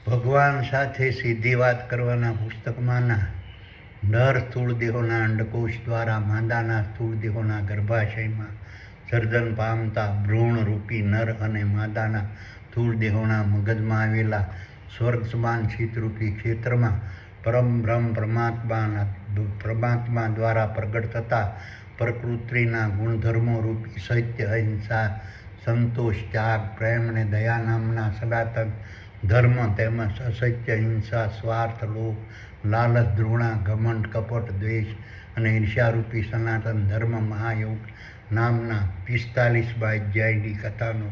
ભગવાન સાથે સીધી વાત કરવાના પુસ્તકમાંના નર સ્થૂળ દેહોના અંડકોશ દ્વારા માદાના સ્થૂળ દેહોના ગર્ભાશયમાં સર્જન પામતા ભ્રૂણરૂપી નર અને માદાના સ્થૂળ દેહોના મગજમાં આવેલા સ્વર્ગ સમાન શીતરૂપી ક્ષેત્રમાં પરમ પરમાત્મા દ્વારા પ્રગટ થતા પ્રકૃતિના ગુણધર્મો રૂપી સત્ય, અહિંસા, સંતોષ, ત્યાગ, પ્રેમ અને દયા નામના સનાતન ધર્મ તેમજ અસત્ય, હિંસા, સ્વાર્થ, લોભ, લાલચ, ધૃણા, ઘમંડ, કપટ, દ્વેષ અને ઈર્ષ્યારૂપી સનાતન ધર્મ મહાયોગ નામના 45મા અધ્યાયની કથાનો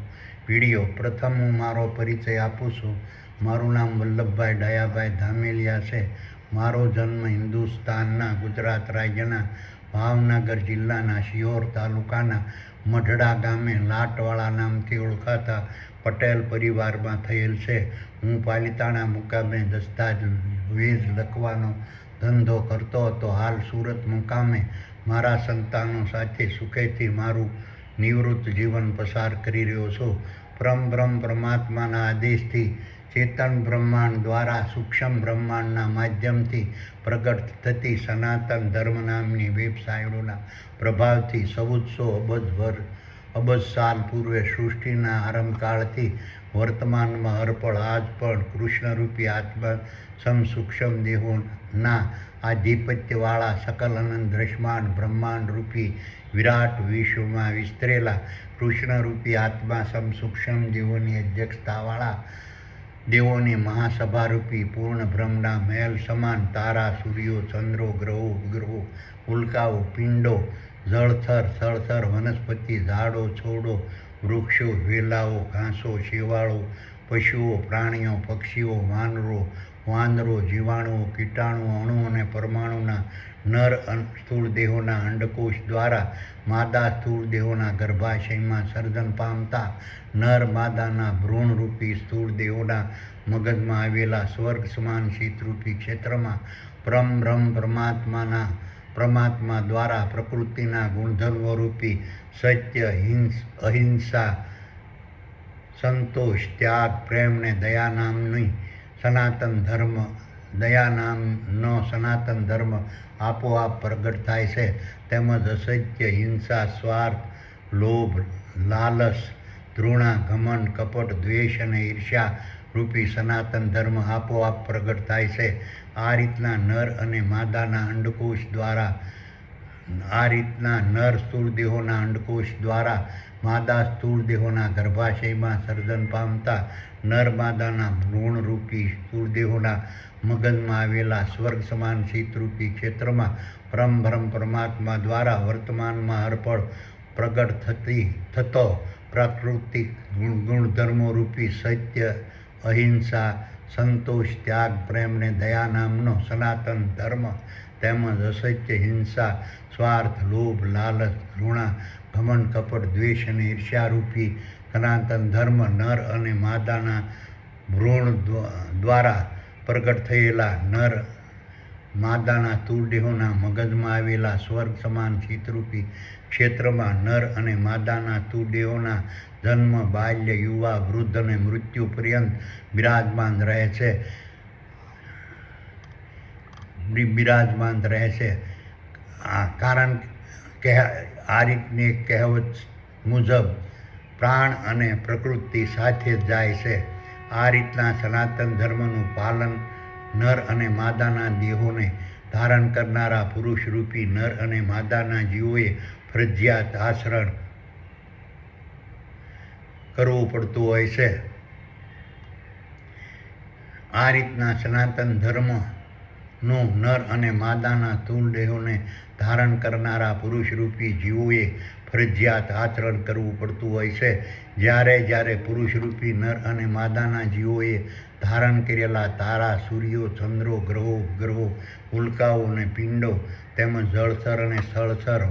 વિડીયો. પ્રથમ હું મારો પરિચય આપું છું. મારું નામ વલ્લભભાઈ ડાયાભાઈ ધામેલિયા છે. મારો જન્મ હિન્દુસ્તાનના ગુજરાત રાજ્યના ભાવનગર જિલ્લાના શિહોર તાલુકાના મઢડા ગામે લાટવાળા નામથી ઓળખાતા પટેલ પરિવારમાં થયેલ છે. હું પાલિતાણા મુકામે દસ્તાવેજ લખવાનો ધંધો કરતો હતો. હાલ સુરત મુકામે મારા સંતાનો સાથે સુખેથી મારું નિવૃત્ત જીવન પસાર કરી રહ્યો છું. પરમાત્માના આદેશથી ચેતન બ્રહ્માંડ દ્વારા સૂક્ષ્મ બ્રહ્માંડના માધ્યમથી પ્રગટ થતી સનાતન ધર્મ નામની વેબસાઇટોના પ્રભાવથી 1400 અબજ સાલ પૂર્વે સૃષ્ટિના આરંભકાળથી વર્તમાનમાં અર્પણ આજ પણ કૃષ્ણરૂપી આત્મા સૂક્ષ્મ દેહોના આધિપત્યવાળા સકલ અનંત દ્રશ્યમાન બ્રહ્માંડરૂપી વિરાટ વિશ્વમાં વિસ્તરેલા કૃષ્ણરૂપી આત્મા સૂક્ષ્મ દેહોની અધ્યક્ષતાવાળા દેવોની મહાસભારૂપી પૂર્ણ બ્રહ્મના મહેલ સમાન તારા, સૂર્યો, ચંદ્રો, ગ્રહો, વિગ્રહો, ઉલ્કાઓ, પિંડો, જળથર, થળથર, વનસ્પતિ, ઝાડો, છોડો, વૃક્ષો, વેલાઓ, ઘાસો, શેવાળો, પશુઓ, પ્રાણીઓ, પક્ષીઓ, વાંદરો, જીવાણુઓ, કીટાણુઓ, અણુ અને પરમાણુના નર સ્થૂળ દેહોના અંડકોશ દ્વારા માદા સ્થૂળ દેહોના ગર્ભાશયમાં સર્જન પામતા નર માદાના ભ્રૂણરૂપી સ્થૂળ દેહોના મગજમાં આવેલા સ્વર્ગ સમાન શીતરૂપી ક્ષેત્રમાં પરમાત્મા દ્વારા પ્રકૃતિના ગુણધર્મોરૂપી સત્ય, અહિંસા, સંતોષ, ત્યાગ, પ્રેમ અને દયા નામનો સનાતન ધર્મ આપોઆપ પ્રગટ થાય છે. તેમજ અસત્ય, હિંસા, સ્વાર્થ, લોભ, લાલચ, ધૃણા, ઘમંડ, કપટ, દ્વેષ અને ઈર્ષ્યા રૂપી સનાતન ધર્મ આપોઆપ પ્રગટ થાય છે. આ રીતના નર સ્થૂળ દેહોના અંડકોશ દ્વારા માદા સ્થૂળ દેહોના ગર્ભાશયમાં સર્જન પામતા નર માદાના ભ્રૂણરૂપી સ્થૂળ દેહોના મગજમાં આવેલા સ્વર્ગ સમાન શીતરૂપી ક્ષેત્રમાં પરમાત્મા દ્વારા વર્તમાનમાં અર્પણ પ્રગટ થતો પ્રાકૃતિક ગુણધર્મોરૂપી સત્ય, અહિંસા, સંતોષ, ત્યાગ, પ્રેમ અને દયા નામનો સનાતન ધર્મ તેમજ અસત્ય, હિંસા, સ્વાર્થ, લોભ, લાલચ, ધૃણા, ઘમંડ, કપટ, દ્વેષ અને ઈર્ષ્યારૂપી સનાતન ધર્મ નર અને માદાના ભ્રૂણ દ્વારા પ્રગટ થયેલા નર માદાના સ્થૂળ દેહોના મગજમાં આવેલા સ્વર્ગ સમાન શીતરૂપી ક્ષેત્રમાં નર અને માદાના સ્થૂળ દેહોના જન્મ, બાલ્ય, યુવા, વૃદ્ધ અને મૃત્યુ પર્યંત બિરાજમાન રહે છે. કારણ કે આ રીતની એક કહેવત મુજબ પ્રાણ અને પ્રકૃતિ સાથે જ જાય છે. આ રીતના સનાતન ધર્મનું પાલન નર અને માદાના દેહોને ધારણ કરનારા પુરુષરૂપી નર અને માદાના જીવોએ ફરજિયાત આચરણ કરવું પડતું હોય છે. આ રીતના સનાતન ધર્મનું નર અને માદાના સ્થૂળ દેહોને ધારણ કરનારા પુરુષરૂપી જીવોએ ફરજિયાત આચરણ કરવું પડતું હોય છે. જ્યારે પુરુષરૂપી નર અને માદાના જીવોએ ધારણ કરેલા તારા, સૂર્યો, ચંદ્રો, ગ્રહો, ઉલ્કાઓ અને પિંડો તેમજ જળથર અને સ્થળથર,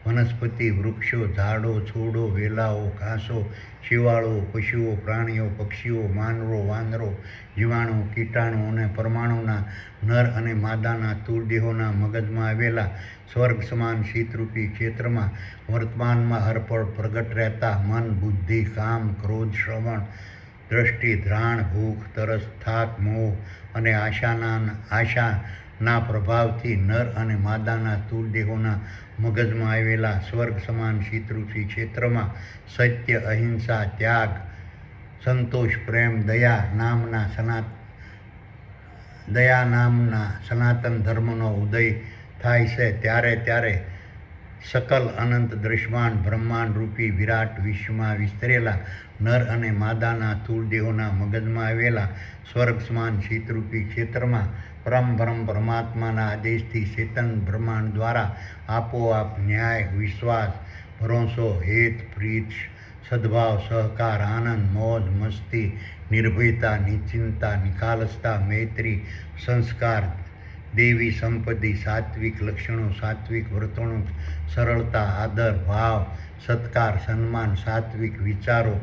વનસ્પતિ, વૃક્ષો, ઝાડો, છોડો, વેલાઓ, ઘાસો, શેવાળો, પશુઓ, પ્રાણીઓ, પક્ષીઓ, વાંદરો, જીવાણુ, કીટાણુ અને પરમાણુના નર અને માદાના સ્થૂળ દેહોના મગજમાં આવેલા સ્વર્ગ સમાન શીતરૂપી ક્ષેત્રમાં વર્તમાનમાં અર્પણ પ્રગટ રહેતા મન, બુદ્ધિ, કામ, ક્રોધ, શ્રવણ, દ્રષ્ટિ, ધ્રાણ, ભૂખ, તરસ, થાક, મોહ અને આશાના પ્રભાવથી નર અને માદાના સ્થૂળ દેહોના મગજમાં આવેલા સ્વર્ગ સમાન શીતરૂપી ક્ષેત્રમાં સત્ય, અહિંસા, ત્યાગ, સંતોષ, પ્રેમ, દયા નામના સનાતન ધર્મનો ઉદય થાય છે. ત્યારે સકલ અનંત દ્રશ્યમાન બ્રહ્માંડ રૂપી વિરાટ વિશ્વમાં વિસ્તરેલા નર અને માદાના સ્થૂળ દેહોના મગજમાં આવેલા સ્વર્ગ સમાન શીતરૂપી ક્ષેત્રમાં પરમ પરમાત્માના આદેશથી ચેતન બ્રહ્માંડ દ્વારા આપોઆપ ન્યાય, વિશ્વાસ, ભરોસો, હેત, પ્રીત, સદભાવ, સહકાર, આનંદ, મોજ, મસ્તી, નિર્ભયતા, નિશ્ચિંતતા, નિખાલસતા, મૈત્રી, સંસ્કાર, દેવી સંપત્તિ, સાત્વિક લક્ષણો, સાત્વિક વર્તણૂક, સરળતા, આદર, ભાવ, સત્કાર, સન્માન, સાત્વિક વિચારો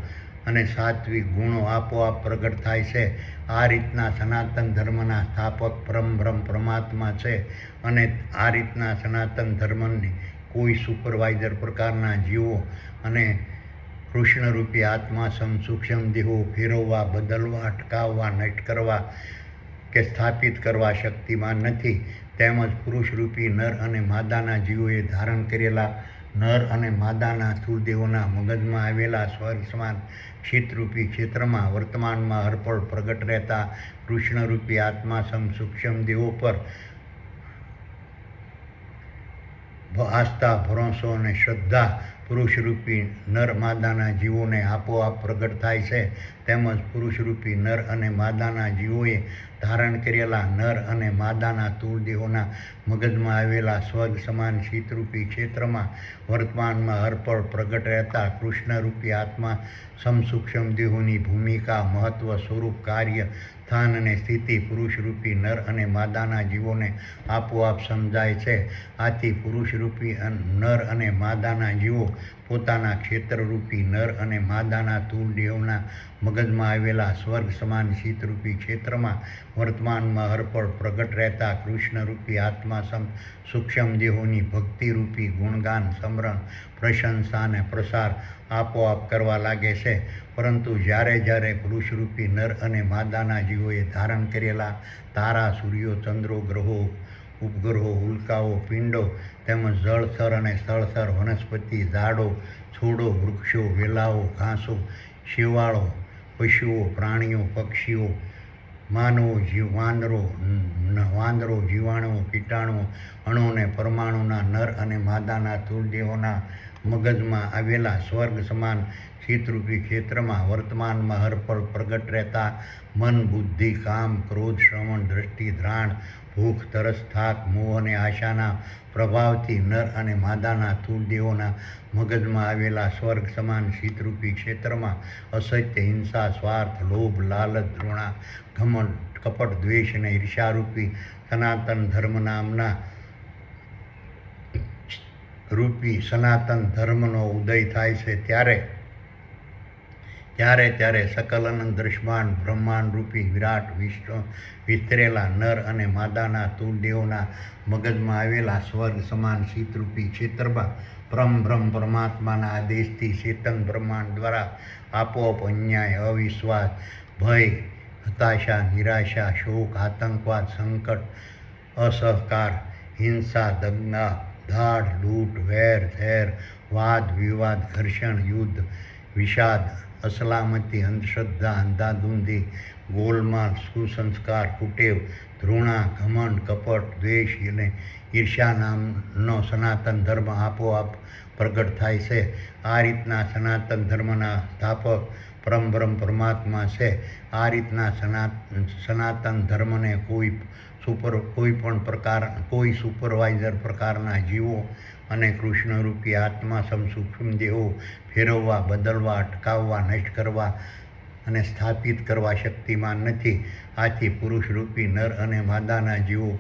અને સાત્વિક ગુણો આપોઆપ પ્રગટ થાય છે. આ રીતના સનાતન ધર્મના સ્થાપક પરમ પરમાત્મા છે અને આ રીતના સનાતન ધર્મને કોઈ સુપરવાઇઝર પ્રકારના જીવો અને કૃષ્ણરૂપી આત્મા સૂક્ષ્મ દેહો ફેરવવા, બદલવા, અટકાવવા, નષ્ટ કરવા કે સ્થાપિત કરવા શક્તિમાન નથી. તેમજ પુરુષરૂપી નર અને માદાના જીવોએ ધારણ કરેલા નર અને માદાના સ્થૂળ દેહોના મગજમાં આવેલા સ્વર્ગ સમાન શીતરૂપી ક્ષેત્રમાં વર્તમાનમાં હરપળ પ્રગટ રહેતા કૃષ્ણરૂપી આત્મા સૂક્ષ્મ દેહો પર આસ્થા, ભરોસો અને શ્રદ્ધા પુરુષરૂપી નર માદાના જીવોને આપોઆપ પ્રગટ થાય છે. તેમજ પુરુષરૂપી નર અને માદાના જીવોએ ધારણ કરેલા નર અને માદાના સ્થૂળ દેહોના મગજમાં આવેલા સ્વર્ગ સમાન શીતરૂપી ક્ષેત્રમાં વર્તમાનમાં હરપળ પ્રગટ રહેતા કૃષ્ણરૂપી આત્મા સૂક્ષ્મ દેહોની ભૂમિકા, મહત્વ, સ્વરૂપ, કાર્ય, સ્થાન અને સ્થિતિ પુરુષરૂપી નર અને માદાના જીવોને આપોઆપ સમજાય છે. આથી પુરુષરૂપી નર અને માદાના જીવો પોતાના ક્ષેત્રરૂપી નર અને માદાના સ્થૂળ દેહોના મગજમાં આવેલા સ્વર્ગ સમાન શીતરૂપી ક્ષેત્રમાં વર્તમાનમાં હરપળ પ્રગટ રહેતા કૃષ્ણરૂપી આત્મા સૂક્ષ્મ દેહોની ભક્તિરૂપી ગુણગાન, સ્મરણ, પ્રશંસા અને પ્રસાર આપોઆપ કરવા લાગે છે. પરંતુ જ્યારે પુરુષરૂપી નર અને માદાના જીવોએ ધારણ કરેલા તારા, સૂર્યો, ચંદ્રો, ગ્રહો, ઉપગ્રહો, ઉલ્કાઓ, પિંડો તેમજ જળ સ્તર અને સ્થળ સ્તર, વનસ્પતિ, ઝાડો, છોડો, વૃક્ષો, વેલાઓ, ઘાસો, શેવાળો, પશુઓ, પ્રાણીઓ, પક્ષીઓ, માનવો, વાંદરો, જીવાણુઓ, કીટાણુઓ, અણુ અને પરમાણુના નર અને માદાના સ્થૂળ દેહોના મગજમાં આવેલા સ્વર્ગ સમાન શીતરૂપી ક્ષેત્રમાં વર્તમાનમાં હરપળ પ્રગટ રહેતા મન, બુદ્ધિ, કામ, ક્રોધ, શ્રવણ, દ્રષ્ટિ, ધ્રાણ, ભૂખ, તરસ, થાક, મોહ અને આશાના પ્રભાવથી નર અને માદાના સ્થૂળ દેહોના મગજમાં આવેલા સ્વર્ગ સમાન શીતરૂપી ક્ષેત્રમાં અસત્ય, હિંસા, સ્વાર્થ, લોભ, લાલચ, ઘૃણા, ઘમંડ, કપટ, દ્વેષ અને ઈર્ષારૂપી સનાતન ધર્મનો ઉદય થાય છે. ત્યારે સકલ અનંત દ્રશ્યમાન બ્રહ્માંડ રૂપી વિરાટ વિશ્વ વિસ્તરેલા નર અને માદાના સ્થૂળ દેહોના મગજમાં આવેલા સ્વર્ગ સમાન શીતરૂપી ક્ષેત્રમાં પરમ પરમાત્માના આદેશથી ચેતન બ્રહ્માંડ દ્વારા આપોઆપ અન્યાય, અવિશ્વાસ, ભય, હતાશા, નિરાશા, શોક, આતંકવાદ, સંકટ, અસહકાર, હિંસા, દંગા, દાઢ, લૂંટ, વેર, ઝેર, વાદ વિવાદ, ઘર્ષણ, યુદ્ધ, વિષાદ, અસલામતી, અંધશ્રદ્ધા, અંધાધૂંધી, ગોલમાલ, કુસંસ્કાર, કુટેવ, ધૃણા, ઘમંડ, કપટ, દ્વેષ અને ઈર્ષ્યા નામનો સનાતન ધર્મ આપોઆપ પ્રગટ થાય છે. આ રીતના સનાતન ધર્મના સ્થાપક પરમ પરમાત્મા છે. આ રીતના સનાતન ધર્મને કોઈ સુપરવાઇઝર પ્રકારના જીવો અને કૃષ્ણરૂપી આત્મા સૂક્ષ્મ દેહો ફેરવવા, બદલવા, અટકાવવા, નષ્ટ કરવા અને સ્થાપિત કરવા શક્તિમાન નથી. આથી પુરુષરૂપી નર અને માદાના જીવો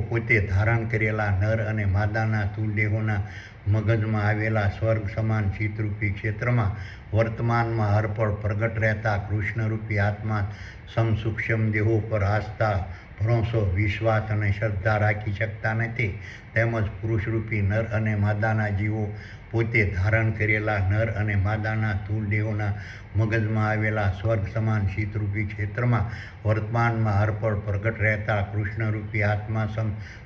પોતે ધારણ કરેલા નર અને માદાના સ્થૂળ દેહોના મગજમાં આવેલા સ્વર્ગ સમાન શીતરૂપી ક્ષેત્રમાં વર્તમાનમાં હરપળ પ્રગટ રહેતા કૃષ્ણરૂપી આત્મા સૂક્ષ્મ દેહો પર આસ્થા, ભરોસો, વિશ્વાસ અને શ્રદ્ધા રાખી શકતા નથી. તેમજ પુરુષરૂપી નર અને માદાના જીવો પોતે ધારણ કરેલા નર અને માદાના સ્થૂળ દેહોના મગજમાં આવેલા સ્વર્ગ સમાન શીતરૂપી ક્ષેત્રમાં વર્તમાનમાં હરપળ પ્રગટ રહેતા કૃષ્ણરૂપી આત્મા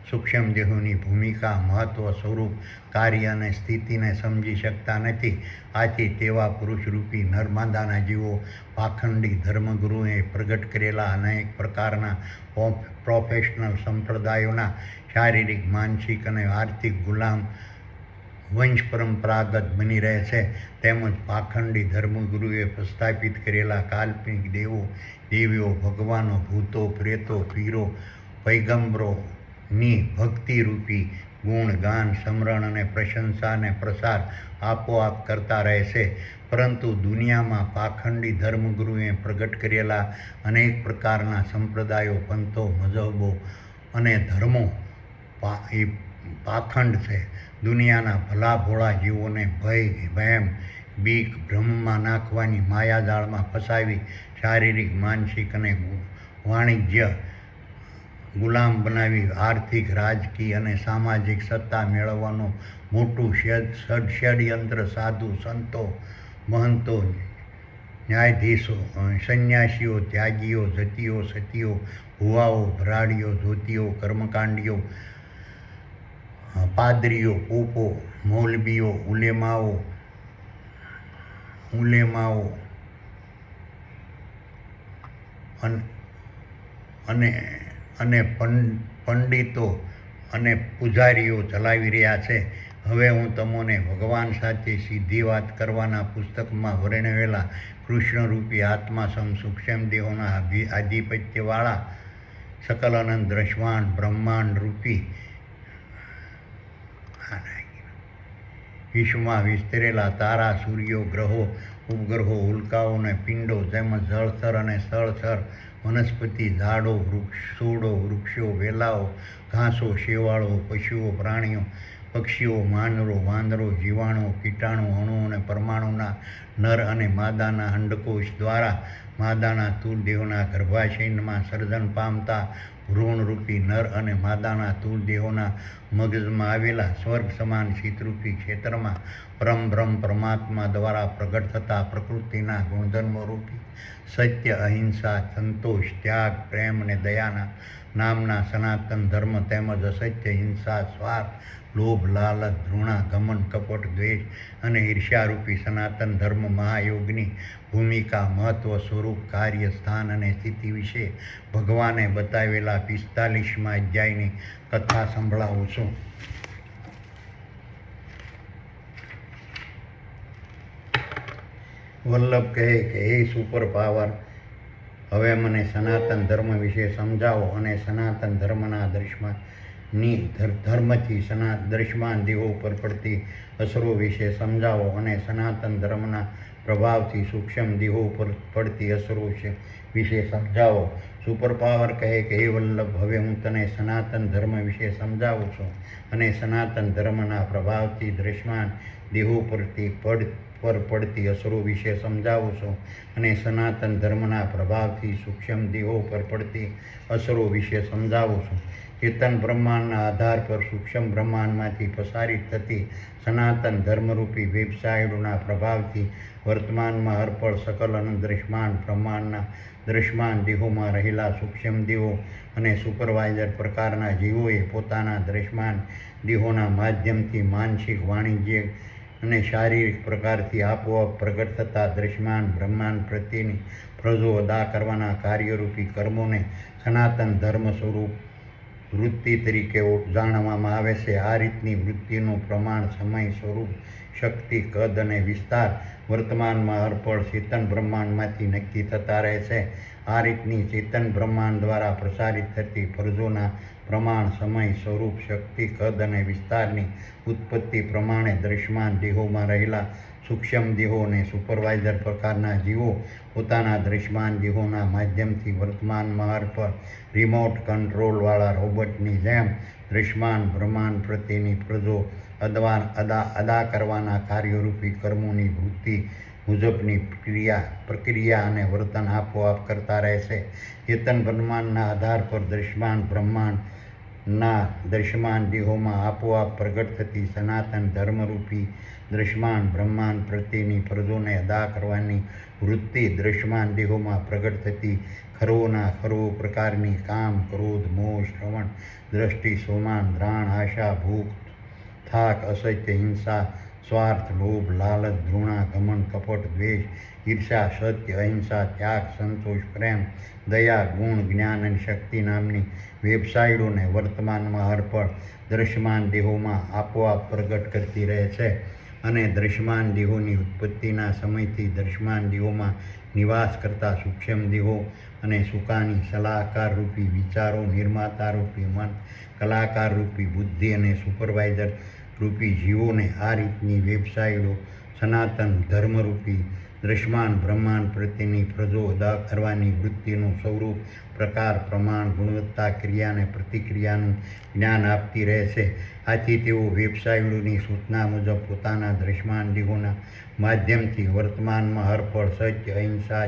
સૂક્ષ્મ દેહોની ભૂમિકા, મહત્વ, સ્વરૂપ, કાર્ય અને સ્થિતિને સમજી શકતા નથી. આથી તેવા પુરુષરૂપી નરમાદાના જીવો પાખંડી ધર્મગુરુએ પ્રગટ કરેલા અનેક પ્રકારના પ્રોફેશનલ સંપ્રદાયોના શારીરિક, માનસિક અને આર્થિક ગુલામ વંશ પરંપરાગત બની રહે છે. તેમજ પાખંડી ધર્મગુરુએ પ્રસ્થાપિત કરેલા કાલ્પનિક દેવો, દેવીઓ, ભગવાનો, ભૂતો, પ્રેતો, પીરો, પૈગંબરોની ભક્તિરૂપી ગુણ, ગાન, સ્મરણ અને પ્રશંસાને પ્રસાર આપોઆપ કરતા રહે છે. પરંતુ દુનિયામાં પાખંડી ધર્મગુરુએ પ્રગટ કરેલા અનેક પ્રકારના સંપ્રદાયો, પંથો, મઝહબો અને ધર્મો પાખંડ છે. દુનિયાના ભલા ભોળા જીવોને ભય, વહેમ, બીક, ભ્રમમાં નાખવાની માયાજાળમાં ફસાવી શારીરિક, માનસિક અને વાણિજ્ય ગુલામ બનાવી આર્થિક, રાજકીય અને સામાજિક સત્તા મેળવવાનું મોટું ષડયંત્ર સાધુ સંતો, મહંતો, ન્યાયાધીશો, સંન્યાસીઓ, ત્યાગીઓ, જતીઓ, સતીઓ, ભુવાઓ, ભરાડીઓ, ધોતીઓ, કર્મકાંડીઓ, પાદરીઓ, પોપો, મૌલવીઓ, ઉલેમાઓ અને પંડિતો અને પૂજારીઓ ચલાવી રહ્યા છે. હવે હું તમને ભગવાન સાથે સીધી વાત કરવાના પુસ્તકમાં વર્ણવેલા કૃષ્ણરૂપી આત્મા સૂક્ષ્મ દેહોના આધિપત્યવાળા સકલ અનંત દ્રશ્યમાન બ્રહ્માંડ રૂપી વિશ્વમાં વિસ્તરેલા તારા, સૂર્યો, ગ્રહો, ઉપગ્રહો, ઉલ્કાઓ અને પિંડો તેમજ જળચર અને સ્થળચર, વનસ્પતિ, ઝાડો, છોડો, વૃક્ષો, વેલાઓ, ઘાસો, શેવાળો, પશુઓ, પ્રાણીઓ, પક્ષીઓ, માનવો, વાંદરો, જીવાણુઓ, કીટાણુ, અણુ અને પરમાણુના નર અને માદાના અંડકોશ દ્વારા માદાના સ્થૂળ દેહોના ગર્ભાશયમાં સર્જન પામતા ભ્રૂણરૂપી નર અને માદાના સ્થૂળ દેહોના મગજમાં આવેલા સ્વર્ગ સમાન શીતરૂપી ક્ષેત્રમાં પરમબ્રહ્મ પરમાત્મા દ્વારા પ્રગટ થતા પ્રકૃતિના ગુણધર્મોરૂપી સત્ય, અહિંસા, સંતોષ, ત્યાગ, પ્રેમ અને દયાના નામના સનાતન ધર્મ તેમજ અસત્ય, હિંસા, સ્વાર્થ, લોભ, લાલચ, ધૃણા, ઘમન, કપટ, દ્વેષ અને ઈર્ષ્યારૂપી સનાતન ધર્મ મહાયોગની ભૂમિકા, મહત્વ, સ્વરૂપ, કાર્ય, સ્થાન અને સ્થિતિ વિશે ભગવાને બતાવેલા 45મા અધ્યાયની કથા સંભળાવું છું. વલ્લભ કહે કે હે સુપર પાવર, હવે મને સનાતન ધર્મ વિશે સમજાવો અને સનાતન ધર્મના ધર્મથી દ્રશ્યમાન દેહો પર પડતી અસરો વિશે સમજાવો અને સનાતન ધર્મના પ્રભાવથી સૂક્ષ્મ દેહો પર પડતી અસરો વિશે સમજાવો. સુપર પાવર કહે કે હે વલ્લભ, હવે હું તને સનાતન ધર્મ વિશે સમજાવું છું અને સનાતન ધર્મના પ્રભાવથી દ્રશ્યમાન દેહો પર પડતી અસરો વિશે સમજાવું છું અને સનાતન ધર્મના પ્રભાવથી સૂક્ષ્મ દેહો પર પડતી અસરો વિશે સમજાવું છું. ચેતન બ્રહ્માંડના આધાર પર સૂક્ષ્મ બ્રહ્માંડમાંથી પ્રસારિત થતી સનાતન ધર્મરૂપી વેબસાઇટોના પ્રભાવથી વર્તમાનમાં હરપળ સકલ અનંત દ્રશ્યમાન બ્રહ્માંડના દ્રશ્યમાન દેહોમાં રહેલા સૂક્ષ્મ દેહો અને સુપરવાઇઝર પ્રકારના જીવોએ પોતાના દ્રશ્યમાન દેહોના માધ્યમથી માનસિક, વાણિજ્યિક અને શારીરિક પ્રકારથી આપોઆપ પ્રગટ થતા દ્રશ્યમાન બ્રહ્માંડ પ્રત્યેની ફરજો અદા કરવાના કાર્યરૂપી કર્મોને સનાતન ધર્મ સ્વરૂપ વૃત્તિ તરીકે જાણવામાં આવે છે. આ રીતની વૃત્તિનું પ્રમાણ, સમય, સ્વરૂપ, શક્તિ, કદ અને વિસ્તાર વર્તમાનમાં હરપળ ચેતન બ્રહ્માંડમાંથી નક્કી થતા રહે છે. આ રીતની ચેતન બ્રહ્માંડ દ્વારા પ્રસારિત થતી ફરજોના પ્રમાણ, સમય, સ્વરૂપ, શક્તિ, કદ અને વિસ્તારની ઉત્પત્તિ પ્રમાણે દ્રશ્યમાન દેહોમાં રહેલા સૂક્ષ્મ દેહો અને સુપરવાઇઝર પ્રકારના જીવો પોતાના દ્રશ્યમાન દેહોના માધ્યમથી વર્તમાનમાં હરપળ રિમોટ કંટ્રોલવાળા રોબોટની જેમ દ્રશ્યમાન બ્રહ્માંડ પ્રત્યેની ફરજો અદા કરવાના કાર્યરૂપી કર્મોની વૃત્તિ મુજબની પ્રક્રિયા અને વર્તન આપોઆપ કરતા રહેશે. ચેતન બ્રહ્માંડના આધાર પર દ્રશ્યમાન બ્રહ્માંડ ના દ્રશ્યમાન દેહોમાં આપોઆપ પ્રગટ થતી સનાતન ધર્મરૂપી દ્રશ્યમાન બ્રહ્માંડ પ્રત્યેની ફરજોને અદા કરવાની વૃત્તિ, દ્રશ્યમાન દેહોમાં પ્રગટ થતી ખરોના ખરો પ્રકારની કામ, ક્રોધ, મોહ, શ્રવણ, દ્રષ્ટિ, સોમાન, દ્રાણ, આશા, ભૂખ, થાક, અસત્ય, હિંસા, સ્વાર્થ, લોભ, લાલચ, ઘૃણા, ઘમંડ, કપટ, દ્વેષ, ઈર્ષા, સત્ય, અહિંસા, ત્યાગ, સંતોષ, પ્રેમ, દયા, ગુણ, જ્ઞાન અને શક્તિ નામની વેબસાઇટોને વર્તમાનમાં હરપળ દ્રશ્યમાન દેહોમાં આપોઆપ પ્રગટ કરતી રહે છે અને દ્રશ્યમાન દેહોની ઉત્પત્તિના સમયથી દ્રશ્યમાન દેહોમાં નિવાસ કરતા સૂક્ષ્મ દેહો અને સુકાની સલાહકારરૂપી વિચારો, નિર્માતારૂપી મન, કલાકારરૂપી બુદ્ધિ અને સુપરવાઇઝર રૂપી જીવોને આ રીતની વેબસાઇટો સનાતન ધર્મરૂપી દ્રશ્યમાન બ્રહ્માંડ પ્રત્યેની ફરજો અદા કરવાની વૃત્તિનું સ્વરૂપ, પ્રકાર, પ્રમાણ, ગુણવત્તા, ક્રિયા અને પ્રતિક્રિયાનું જ્ઞાન આપતી રહે છે. આથી તેઓ વેબસાઇટોની સૂચના મુજબ પોતાના દ્રશ્યમાન દેહોના માધ્યમથી વર્તમાનમાં હરપળ સત્ય, અહિંસા,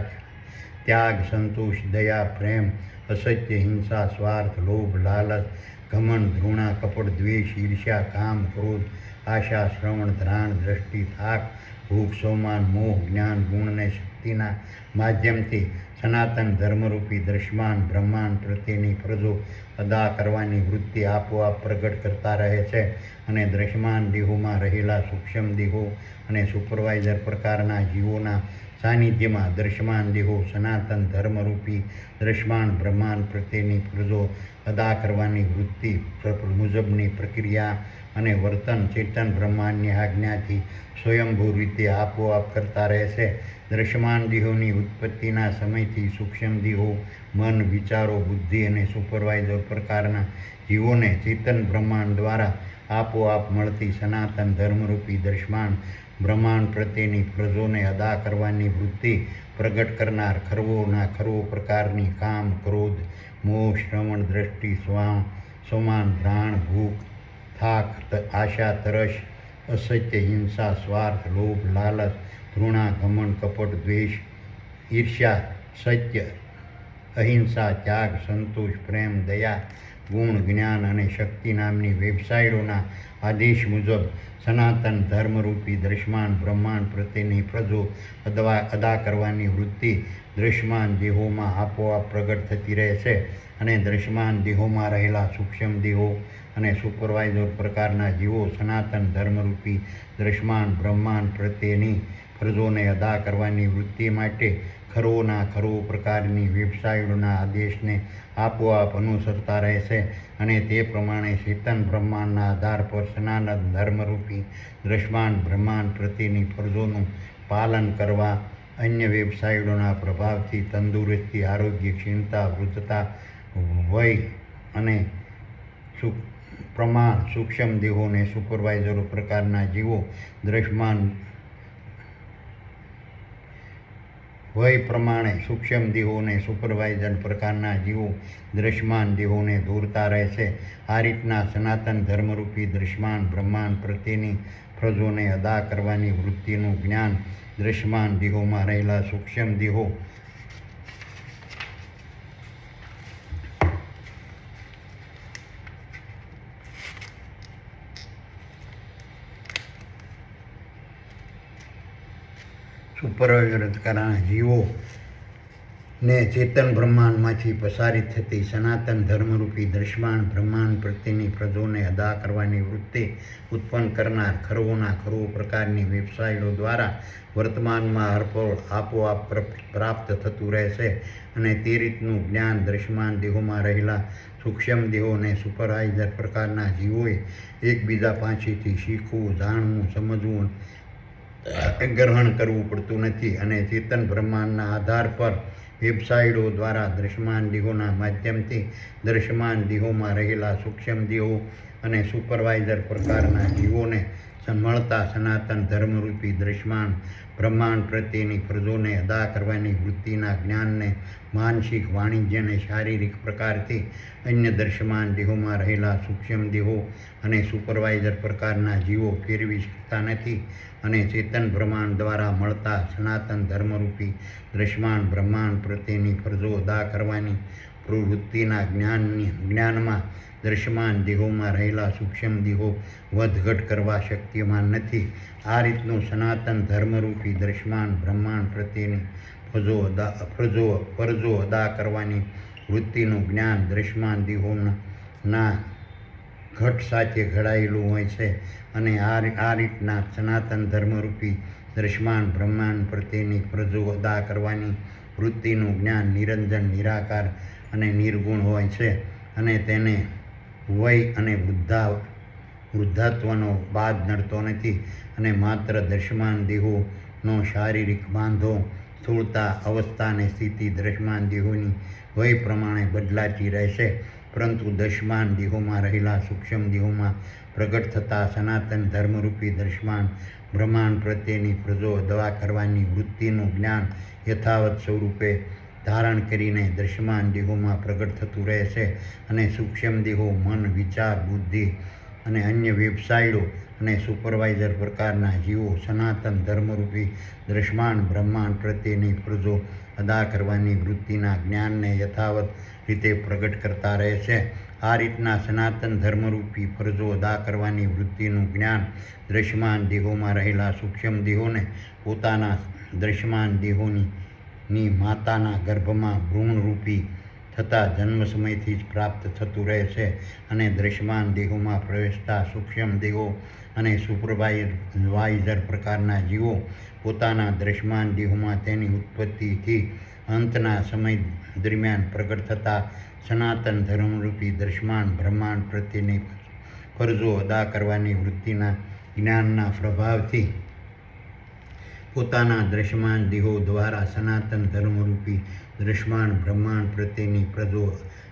ત્યાગ, સંતોષ, દયા, પ્રેમ, અસત્ય, હિંસા, સ્વાર્થ, લોભ, લાલચ, ઘમંડ, ઘૃણા, કપટ, દ્વેષ, ઈર્ષ્યા, કામ, ક્રોધ, આશા, શ્રવણ, ધ્રાણ, દ્રષ્ટિ, થાક, ભૂખ, સોમાન, મોહ, જ્ઞાન, ગુણ અને શક્તિના માધ્યમથી સનાતન ધર્મરૂપી દ્રશ્યમાન બ્રહ્માંડ પ્રત્યેની ફરજો અદા કરવાની વૃત્તિ આપોઆપ પ્રગટ કરતા રહે છે અને દ્રશ્યમાન દેહોમાં રહેલા સૂક્ષ્મ દેહો અને સુપરવાઇઝર પ્રકારના જીવોના સાનિધ્યમાં દ્રશ્યમાન દેહો સનાતન ધર્મરૂપી દ્રશ્યમાન બ્રહ્માંડ પ્રત્યેની ફરજો અદા કરવાની વૃત્તિ મુજબની પ્રક્રિયા અને વર્તન ચેતન બ્રહ્માંડની આજ્ઞાથી સ્વયંભૂ રીતે આપોઆપ કરતા રહે છે. દ્રશ્યમાન દેહોની ઉત્પત્તિના સમયથી સૂક્ષ્મ દેહો, મન, વિચારો, બુદ્ધિ અને સુપરવાઇઝર પ્રકારના જીવોને ચેતન બ્રહ્માંડ દ્વારા આપોઆપ મળતી સનાતન ધર્મરૂપી દ્રશ્યમાન બ્રહ્માંડ પ્રત્યેની ફરજોને અદા કરવાની વૃત્તિ પ્રગટ કરનાર ખરવોના ખરો પ્રકારની કામ, ક્રોધ, મોહ, શ્રવણ, દ્રષ્ટિ, સોમાન, દ્રાણ, ભૂખ, થાક, આશા, તરસ, અસત્ય, હિંસા, સ્વાર્થ, લોભ, લાલચ, ઘૃણા, ઘમંડ, કપટ, દ્વેષ, ઈર્ષ્યા, સત્ય, અહિંસા, ત્યાગ, સંતોષ, પ્રેમ, દયા, ગુણ, જ્ઞાન અને શક્તિ નામની વેબસાઇટોના આદેશ મુજબ સનાતન ધર્મરૂપી દ્રશ્યમાન બ્રહ્માંડ પ્રત્યેની ફરજો અદા કરવાની વૃત્તિ દ્રશ્યમાન દેહોમાં આપોઆપ પ્રગટ થતી રહે છે અને દ્રશ્યમાન દેહોમાં રહેલા સૂક્ષ્મ દેહો અને સુપરવાઇઝર પ્રકારના જીવો સનાતન ધર્મરૂપી દ્રશ્યમાન બ્રહ્માંડ પ્રત્યેની ફરજોને અદા કરવાની વૃત્તિ માટે ખરોના ખરો પ્રકારની વેબસાઇટોના આદેશને આપોઆપ અનુસરતા રહે છે અને તે પ્રમાણે ચેતન બ્રહ્માંડના આધાર પર સનાતન ધર્મરૂપી દ્રશ્યમાન બ્રહ્માંડ પ્રત્યેની ફરજોનું પાલન કરવા અન્ય વેબસાઇટોના પ્રભાવથી તંદુરસ્તી, આરોગ્ય, ક્ષીણતા, વૃદ્ધતા, વય અને પ્રમાણ સૂક્ષ્મ દેહોને સુપરવાઇઝરો પ્રકારના જીવો દ્રશ્યમાન વય પ્રમાણે સૂક્ષ્મ દેહોને સુપરવાઇઝર પ્રકારના જીવો દ્રશ્યમાન દેહોને દોરતા રહે છે. આ રીતના સનાતન ધર્મરૂપી દ્રશ્યમાન બ્રહ્માંડ પ્રત્યેની ફરજોને અદા કરવાની વૃત્તિનું જ્ઞાન દ્રશ્યમાન દેહોમાં રહેલા સૂક્ષ્મ દેહો સુપરવાઇઝર કરનારા જીવો ને ચેતન બ્રહ્માંડમાંથી પસારિત થતી સનાતન ધર્મરૂપી દ્રશ્યમાન બ્રહ્માંડ પ્રત્યેની ફરજોને અદા કરવાની વૃત્તિ ઉત્પન્ન કરનાર ખરોના ખરો પ્રકારની વેબસાઇટો દ્વારા વર્તમાનમાં હરપળ આપોઆપ પ્રાપ્ત થતું રહેશે અને તે રીતનું જ્ઞાન દ્રશ્યમાન દેહોમાં રહેલા સૂક્ષ્મ દેહો અને સુપરવાઇઝર પ્રકારના જીવોએ એકબીજા પાસેથી શીખવું, જાણવું, સમજવું, ગ્રહણ કરવું પડતું નથી અને ચેતન બ્રહ્માંડના આધાર પર વેબસાઇટો દ્વારા દ્રશ્યમાન દેહોના માધ્યમથી દ્રશ્યમાન દેહોમાં રહેલા સૂક્ષ્મ દેહો અને સુપરવાઇઝર પ્રકારના જીવોને મળતા સનાતન ધર્મરૂપી દ્રશ્યમાન બ્રહ્માંડ પ્રત્યેની ફરજોને અદા કરવાની વૃત્તિના જ્ઞાનને માનસિક, વાણિજ્ય અને શારીરિક પ્રકારથી અન્ય દૃશ્યમાન દેહોમાં રહેલા સૂક્ષ્મ દેહો અને સુપરવાઇઝર પ્રકારના જીવો ફેરવી શકતા નથી અને ચેતન બ્રહ્માંડ દ્વારા મળતા સનાતન ધર્મરૂપી દૃશ્યમાન બ્રહ્માંડ પ્રત્યેની ફરજો અદા કરવાની પ્રવૃત્તિના જ્ઞાનમાં દૃશ્યમાન દેહોમાં રહેલા સૂક્ષ્મ દેહો વધઘટ કરવા શક્યમાન નથી. આ રીતનું સનાતન ધર્મરૂપી દૃશ્યમાન બ્રહ્માંડ પ્રત્યેની ફરજો અદા કરવાની વૃત્તિનું જ્ઞાન દૃશ્યમાન દેહોના ઘટ સાથે ઘડાયેલું હોય છે અને આ રીતના સનાતન ધર્મરૂપી દૃશ્યમાન બ્રહ્માંડ પ્રત્યેની ફરજો અદા કરવાની વૃત્તિનું જ્ઞાન નિરંજન, નિરાકાર અને નિર્ગુણ હોય છે અને તેને વય અને વૃદ્ધાત્વનો બાદ નડતો નથી અને માત્ર દૃશ્યમાન દેહોનો શારીરિક બાંધો, સ્થૂળતા, અવસ્થા અને સ્થિતિ દૃશ્યમાન દેહોની વય પ્રમાણે બદલાતી રહેશે, પરંતુ દૃશ્યમાન દેહોમાં રહેલા સૂક્ષ્મ દેહોમાં પ્રગટ થતા સનાતન ધર્મરૂપી દૃશ્યમાન બ્રહ્માંડ પ્રત્યેની ફરજો અદા કરવાની વૃત્તિનું જ્ઞાન યથાવત સ્વરૂપે ધારણ કરીને દૃશ્યમાન દેહોમાં પ્રગટ થતું રહેશે અને સૂક્ષ્મ દેહો, મન, વિચાર, બુદ્ધિ અને અન્ય વેબસાઇટો અને સુપરવાઇઝર પ્રકારના જીવો સનાતન ધર્મરૂપી દૃશ્યમાન બ્રહ્માંડ પ્રત્યેની ફરજો અદા કરવાની વૃત્તિના જ્ઞાનને યથાવત રીતે પ્રગટ કરતા રહે છે. આ રીતના સનાતન ધર્મરૂપી ફરજો અદા કરવાની વૃત્તિનું જ્ઞાન દૃશ્યમાન દેહોમાં રહેલા સૂક્ષ્મ દેહોને પોતાના દૃશ્યમાન દેહોની માતાના ગર્ભમાં ભ્રૂણરૂપી થતા જન્મ સમયથી જ પ્રાપ્ત થતું રહે છે અને દૃશ્યમાન દેહોમાં પ્રવેશતા સૂક્ષ્મ દેહો અને સુપરવાઇઝર પ્રકારના જીવો પોતાના દૃશ્યમાન દેહોમાં તેની ઉત્પત્તિથી અંતના સમય દરમિયાન પ્રગટ થતા સનાતન ધર્મરૂપી દૃશ્યમાન બ્રહ્માંડ પ્રત્યેની ફરજો અદા કરવાની વૃત્તિના જ્ઞાનના પ્રભાવથી પોતાના દૃશ્યમાન દેહો દ્વારા સનાતન ધર્મરૂપી દૃશ્યમાન બ્રહ્માંડ પ્રત્યેની ફરજો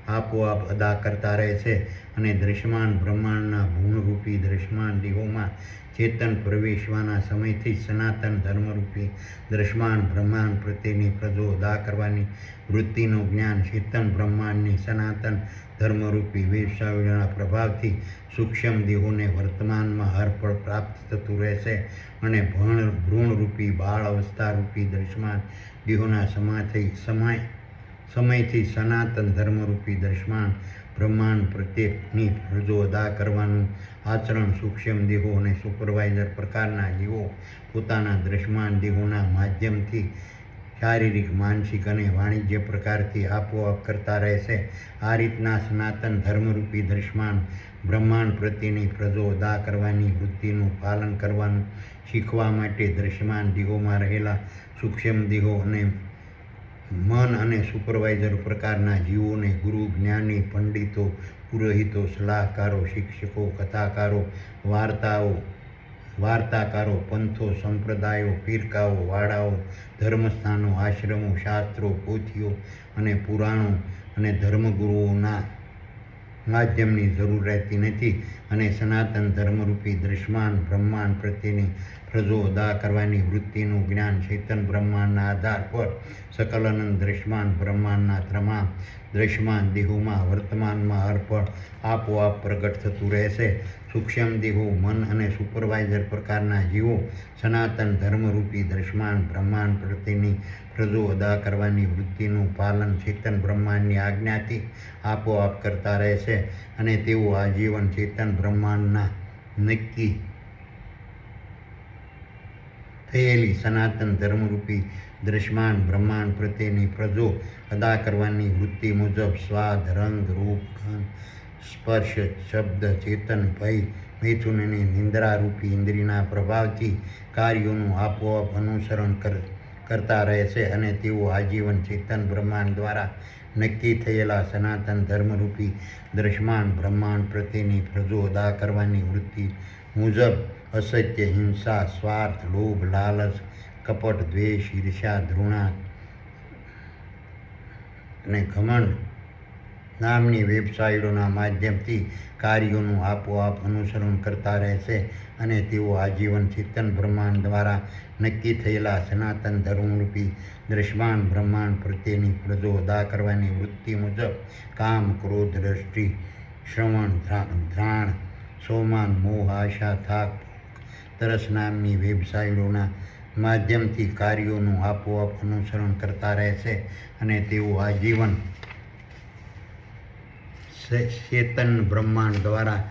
આપોઆપ અદા કરતા રહે છે અને દૃશ્યમાન બ્રહ્માંડના ભૂણરૂપી દૃશ્યમાન દેહોમાં ચેતન પ્રવેશવાના સમયથી સનાતન ધર્મરૂપી દૃશ્યમાન બ્રહ્માંડ પ્રત્યેની ફરજો અદા કરવાની વૃત્તિનું જ્ઞાન ચેતન બ્રહ્માંડની સનાતન ધર્મરૂપી વેબસાઇટોના પ્રભાવથી સૂક્ષ્મ દેહોને વર્તમાનમાં હરપળ પ્રાપ્ત થતું રહેશે અને ભ્રૂણરૂપી બાળ અવસ્થારૂપી દૃશ્યમાન દેહોના સમયથી સનાતન ધર્મરૂપી દૃશ્યમાન બ્રહ્માંડ પ્રત્યેની ફરજો અદા કરવાનું આચરણ સૂક્ષ્મ દેહો અને સુપરવાઇઝર પ્રકારના જીવો પોતાના દૃશ્યમાન દેહોના માધ્યમથી શારીરિક, માનસિક અને વાણિજ્ય પ્રકારથી આપોઆપ કરતા રહેશે. આ રીતના સનાતન ધર્મરૂપી દૃશ્યમાન બ્રહ્માંડ પ્રત્યેની ફરજો અદા કરવાની વૃત્તિનું પાલન કરવાનું શીખવા માટે દૃશ્યમાન દેહોમાં રહેલા સૂક્ષ્મ દેહો અને મન અને સુપરવાઇઝર પ્રકારના જીવોને ગુરુ, જ્ઞાની, પંડિતો, પુરોહિતો, સલાહકારો, શિક્ષકો, કથાકારો, વાર્તાકારો, પંથો, સંપ્રદાયો, ફિરકાઓ, વાડાઓ, ધર્મસ્થાનો, આશ્રમો, શાસ્ત્રો, પોથીઓ અને પુરાણો અને ધર્મગુરુઓના માધ્યમની જરૂર રહેતી નથી અને સનાતન ધર્મરૂપી દૃશ્યમાન બ્રહ્માંડ પ્રત્યેની ફરજો અદા કરવાની વૃત્તિનું જ્ઞાન ચેતન બ્રહ્માંડના આધાર પર સકલાનંદ દૃશ્યમાન બ્રહ્માંડના તમામ દૃશ્યમાન દેહોમાં વર્તમાનમાં હરપળ આપોઆપ પ્રગટ થતું રહેશે. સૂક્ષ્મ દેહો, મન અને સુપરવાઇઝર પ્રકારના જીવો સનાતન ધર્મરૂપી દૃશ્યમાન બ્રહ્માંડ પ્રત્યેની ફરજો અદા કરવાની વૃત્તિનું પાલન ચેતન બ્રહ્માંડની આજ્ઞાથી આપોઆપ કરતા રહેશે અને તેઓ આજીવન ચેતન બ્રહ્માંડના નક્કી થયેલી સનાતન ધર્મરૂપી દૃશ્યમાન બ્રહ્માંડ પ્રત્યેની ફરજો અદા કરવાની વૃત્તિ મુજબ સ્વાદ, રંગ, રૂપ, ગંધ, સ્પર્શ, શબ્દ, ચેતન, ભય, મૈથુન અને નિંદ્રારૂપી ઇન્દ્રિયના પ્રભાવથી કાર્યોનું આપોઆપ અનુસરણ કરતા રહેશે અને તેઓ આજીવન ચેતન બ્રહ્માંડ દ્વારા નક્કી થયેલા સનાતન ધર્મરૂપી દૃશ્યમાન બ્રહ્માંડ પ્રત્યેની ફરજો અદા કરવાની વૃત્તિ મુજબ અસત્ય, હિંસા, સ્વાર્થ, લોભ, લાલચ, કપટ, દ્વેષ, ઈર્ષ્યા, ઘૃણા અને ઘમંડ નામની વેબસાઇટોના માધ્યમથી કાર્યોનું આપોઆપ અનુસરણ કરતા રહેશે અને તેઓ આજીવન ચેતન બ્રહ્માંડ દ્વારા નક્કી થયેલા સનાતન ધર્મરૂપી દ્રશ્યમાન બ્રહ્માંડ પ્રત્યેની ફરજો અદા કરવાની વૃત્તિ મુજબ કામ, ક્રોધ, દ્રષ્ટિ, શ્રવણ, ધ્રાણ, સોમાન, મોહ, આશા, થાક, તરસ નામની વેબસાઇટોના માધ્યમથી કાર્યોનું આપોઆપ અનુસરણ કરતા રહેશે અને તેઓ આજીવન ચેતન બ્રહ્માંડ દ્વારા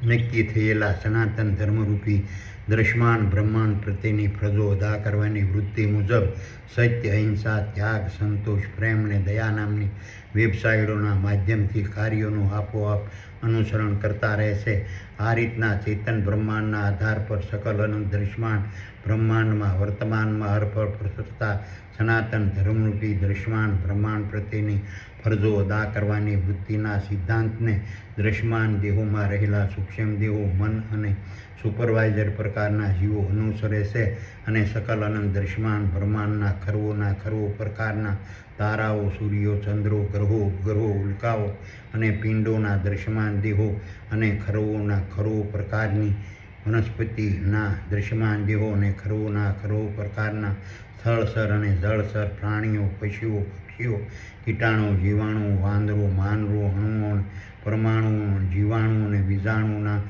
નક્કી થયેલા સનાતન ધર્મરૂપી દ્રશ્યમાન બ્રહ્માંડ પ્રત્યેની ફરજો અદા કરવાની વૃત્તિ મુજબ સત્ય, અહિંસા, ત્યાગ, સંતોષ, પ્રેમ અને દયા નામની વેબસાઇટોના માધ્યમથી કાર્યોનું આપોઆપ અનુસરણ કરતા રહેશે. આ રીતના ચેતન બ્રહ્માંડના આધાર પર સકલ અનંત દ્રશ્યમાન બ્રહ્માંડમાં વર્તમાનમાં અર્પણ થતા સનાતન ધર્મરૂપી દ્રશ્યમાન બ્રહ્માંડ પ્રત્યેની ફરજો અદા કરવાની વૃત્તિના સિદ્ધાંતને દ્રશ્યમાન દેહોમાં રહેલા સૂક્ષ્મ દેહો, મન અને સુપરવાઇઝર પ્રકારના જીવો અનુસરે છે અને સકલ અનંત દ્રશ્યમાન બ્રહ્માંડના ખરવો પ્રકારના તારાઓ, સૂર્યો, ચંદ્રો, ગ્રહો, ઉપગ્રહો, ઉલ્કાઓ અને પિંડોના દ્રશ્યમાન દેહો અને ખરવો પ્રકારની વનસ્પતિના દ્રશ્યમાન દેહો અને ખરવો પ્રકારના સ્થળસર અને જળસર પ્રાણીઓ, પશુઓ, પક્ષીઓ, કીટાણુ, જીવાણુ, વાંદરો, માનવો, અણુઓ, પરમાણુઓ, જીવાણુ અને બીજાણુના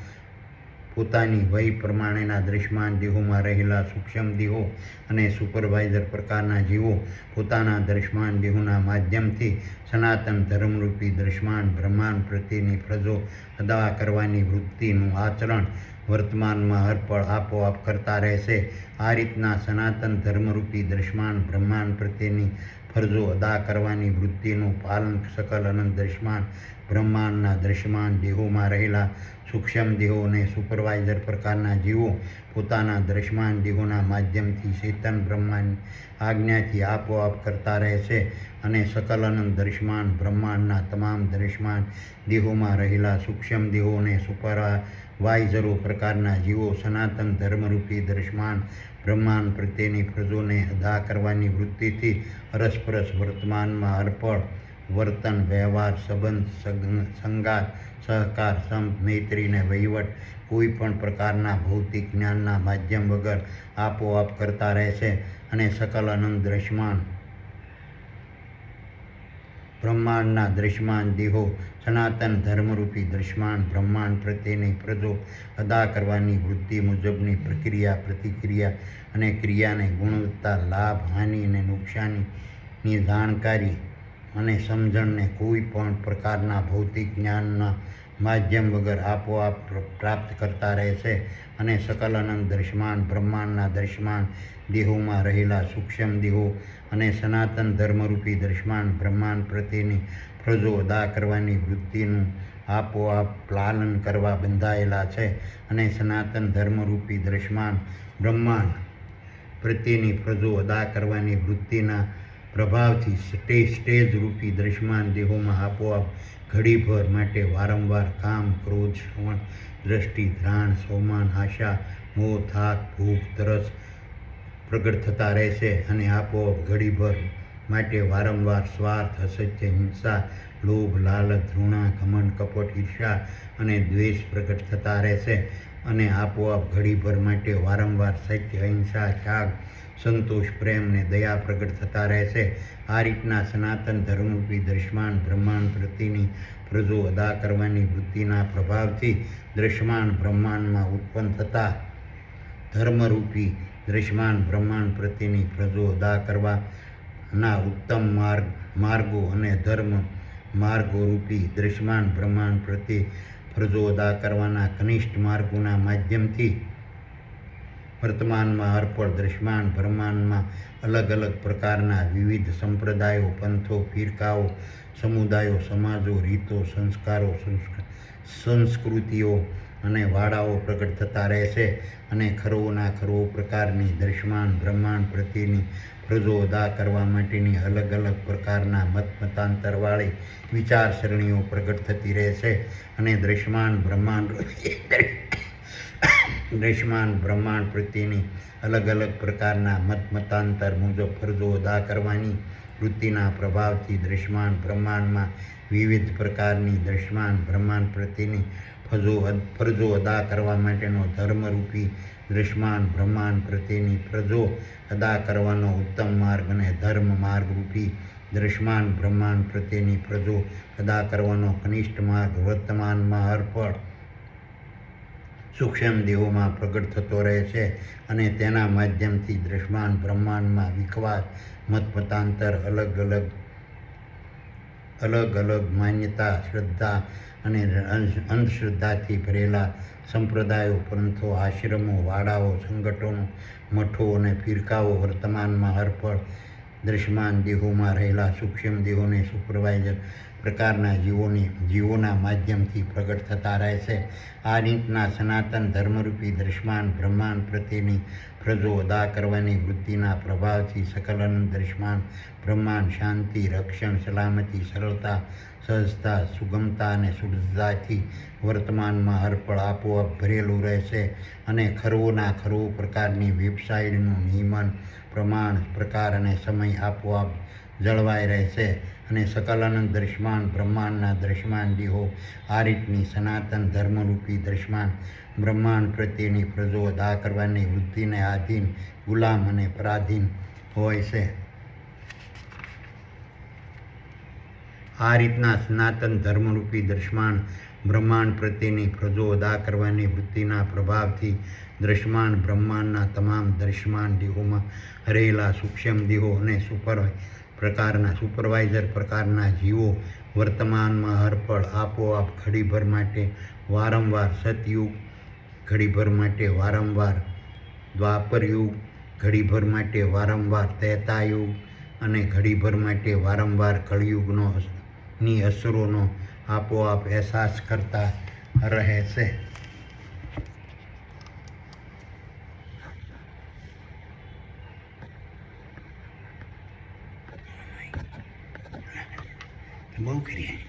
પોતાની વય પ્રમાણેના દ્રશ્યમાન દેહોમાં રહેલા સૂક્ષ્મ દેહો અને સુપરવાઇઝર પ્રકારના જીવો પોતાના દ્રશ્યમાન દેહોના માધ્યમથી સનાતન ધર્મરૂપી દ્રશ્યમાન બ્રહ્માંડ પ્રત્યેની ફરજો અદા કરવાની વૃત્તિનું આચરણ વર્તમાનમાં આપોઆપ કરતા રહેશે. આ રીતના સનાતન ધર્મરૂપી દ્રશ્યમાન બ્રહ્માંડ પ્રત્યેની ફરજો અદા કરવાની વૃત્તિનું પાલન સકલ અનંત દ્રશ્યમાન બ્રહ્માંડના દ્રશ્યમાન દેહોમાં રહેલા સૂક્ષ્મ દેહો અને સુપરવાઇઝર પ્રકારના જીવો પોતાના દ્રશ્યમાન દેહોના માધ્યમથી ચેતન બ્રહ્માંડ આજ્ઞાથી આપોઆપ કરતા રહેશે અને સકલ અનંત દ્રશ્યમાન બ્રહ્માંડના તમામ દ્રશ્યમાન દેહોમાં રહેલા સૂક્ષ્મ દેહો અને સુપરવાઇઝરો પ્રકારના જીવો સનાતન ધર્મરૂપી દ્રશ્યમાન બ્રહ્માંડ પ્રત્યેની ફરજોને અદા કરવાની વૃત્તિથી અરસપરસ વર્તમાનમાં અર્પણ વર્તન, વ્યવહાર, સંબંધ, સંગાત, સહકાર, સંપ, મૈત્રી અને વહીવટ કોઈ પણ પ્રકારના ભૌતિક જ્ઞાનના માધ્યમ વગર આપોઆપ કરતા રહેશે અને સકલ અનંત દ્રશ્યમાન બ્રહ્માંડના દ્રશ્યમાન દેહો સનાતન ધર્મરૂપી દ્રશ્યમાન બ્રહ્માંડ પ્રત્યેની ફરજો અદા કરવાની વૃત્તિ મુજબની પ્રક્રિયા, પ્રતિક્રિયા અને ક્રિયાને ગુણવત્તા, લાભ, હાનિ અને નુકસાનની જાણકારી અને સમજણને કોઈ પણ પ્રકારના ભૌતિક જ્ઞાનના માધ્યમ વગર આપોઆપ પ્રાપ્ત કરતા રહેશે અને સકલ અનંત દ્રશ્યમાન બ્રહ્માંડના દ્રશ્યમાન દેહોમાં રહેલા સૂક્ષ્મ દેહો અને સનાતન ધર્મરૂપી દ્રશ્યમાન બ્રહ્માંડ પ્રત્યેની ફરજો અદા કરવાની વૃત્તિનું આપોઆપ પાલન કરવા બંધાયેલા છે અને સનાતન ધર્મરૂપી દ્રશ્યમાન બ્રહ્માંડ પ્રત્યેની ફરજો અદા કરવાની વૃત્તિના પ્રભાવથી સ્ટેજ રૂપી દ્રશ્યમાન દેહોમાં આપોઆપ ઘડીભર માટે વારંવાર કામ, ક્રોધ, શ્રવણ, દ્રષ્ટિ, ધ્રાણ, સોમાન, આશા, મોહ, થાક, ભૂખ, તરસ પ્રગટ થતા રહેશે અને આપોઆપ ઘડીભર માટે વારંવાર સ્વાર્થ, અસત્ય, હિંસા, લોભ, લાલચ, ઘૃણા, ઘમંડ, કપટ, ઈર્ષા અને દ્વેષ પ્રગટ થતા રહેશે અને આપોઆપ ઘડીભર માટે વારંવાર સત્ય, અહિંસા, ત્યાગ, સંતોષ, પ્રેમ અને દયા પ્રગટ થતા રહેશે. આ રીતના સનાતન ધર્મરૂપી દ્રશ્યમાન બ્રહ્માંડ પ્રત્યેની ફરજો અદા કરવાની વૃત્તિના પ્રભાવથી દ્રશ્યમાન બ્રહ્માંડમાં ઉત્પન્ન થતા ધર્મરૂપી દ્રશ્યમાન બ્રહ્માંડ પ્રત્યેની ફરજો અદા કરવાના ઉત્તમ માર્ગો અને ધર્મ માર્ગોરૂપી દ્રશ્યમાન બ્રહ્માંડ પ્રત્યે ફરજો અદા કરવાના કનિષ્ઠ માર્ગોના માધ્યમથી વર્તમાનમાં અર્પણ દ્રશ્યમાન બ્રહ્માંડમાં અલગ અલગ પ્રકારના વિવિધ સંપ્રદાયો, પંથો, ફિરકાઓ, સમુદાયો, સમાજો, રીતો, સંસ્કારો, સંસ્કૃતિઓ અને વાડાઓ પ્રગટ થતા રહેશે અને ખરો પ્રકારની દ્રશ્યમાન બ્રહ્માંડ પ્રત્યેની ફરજો અદા કરવા માટેની અલગ અલગ પ્રકારના મતાંતરવાળી વિચારસરણીઓ પ્રગટ થતી રહેશે અને દ્રશ્યમાન બ્રહ્માંડ દ્રશ્યમાન બ્રહ્માંડ પ્રત્યેની અલગ અલગ પ્રકારના મતાંતર મુજબ ફરજો અદા કરવાની વૃત્તિના પ્રભાવથી દ્રશ્યમાન બ્રહ્માંડમાં વિવિધ પ્રકારની દ્રશ્યમાન બ્રહ્માંડ પ્રત્યેની ફરજો અદા કરવા માટેનો ધર્મરૂપી દ્રશ્યમાન બ્રહ્માંડ પ્રત્યેની ફરજો અદા કરવાનો ઉત્તમ માર્ગ અને ધર્મ માર્ગરૂપી દ્રશ્યમાન બ્રહ્માંડ પ્રત્યેની ફરજો અદા કરવાનો કનિષ્ઠ માર્ગ વર્તમાનમાં અર્પણ સૂક્ષ્મ દેહોમાં પ્રગટ થતો રહે છે અને તેના માધ્યમથી દ્રશ્યમાન બ્રહ્માંડમાં વિખવાદ મતાંતર અલગ અલગ માન્યતા શ્રદ્ધા અને અંધશ્રદ્ધાથી ભરેલા સંપ્રદાયો પંથો આશ્રમો વાડાઓ સંગઠનો મઠો અને ફિરકાઓ વર્તમાનમાં અર્પણ દ્રશ્યમાન દેહોમાં રહેલા સૂક્ષ્મ દેહોને સુપરવાઇઝર પ્રકારના જીવોના માધ્યમથી પ્રગટ થતા રહે છે. આ રીતના સનાતન ધર્મરૂપી દ્રશ્યમાન બ્રહ્માંડ પ્રત્યેની ફરજો અદા કરવાની વૃત્તિના પ્રભાવથી સકલ અનંત દ્રશ્યમાન બ્રહ્માંડ શાંતિ રક્ષણ સલામતી સરળતા સહજતા સુગમતા અને શુદ્ધતાથી વર્તમાનમાં અર્પણ આપોઆપ ભરેલું રહેશે અને ખરવોના ખરવો પ્રકારની વેબસાઇટનું નિયમન પ્રમાણ પ્રકાર અને સમય આપોઆપ જળવાઈ રહેશે અને સકલ અનંત દ્રશ્યમાન બ્રહ્માંડના દ્રશ્યમાન દેહો આ રીતની સનાતન ધર્મરૂપી દ્રશ્યમાન બ્રહ્માંડ પ્રત્યેની ફરજો અદા કરવાની વૃત્તિને આધીન ગુલામ અને પરાધીન હોય છે. આ રીતના સનાતન ધર્મરૂપી દ્રશ્યમાન બ્રહ્માંડ પ્રત્યેની ફરજો અદા કરવાની વૃત્તિના પ્રભાવથી દ્રશ્યમાન બ્રહ્માંડના તમામ દ્રશ્યમાન દેહોમાં રહેલા સૂક્ષ્મ દેહો અને સુપરવાઇઝર પ્રકારના જીવો વર્તમાનમાં અર્પણ આપોઆપ ઘડીભર માટે વારંવાર સતયુગ ઘડીભર માટે વારંવાર દ્વાપર યુગ ઘડીભર માટે વારંવાર ત્રેતાયુગ અને ઘડીભર માટે વારંવાર કળિયુગની અસરોનો આપોઆપ અહેસાસ કરતા રહે છે. બહુ કરીએ.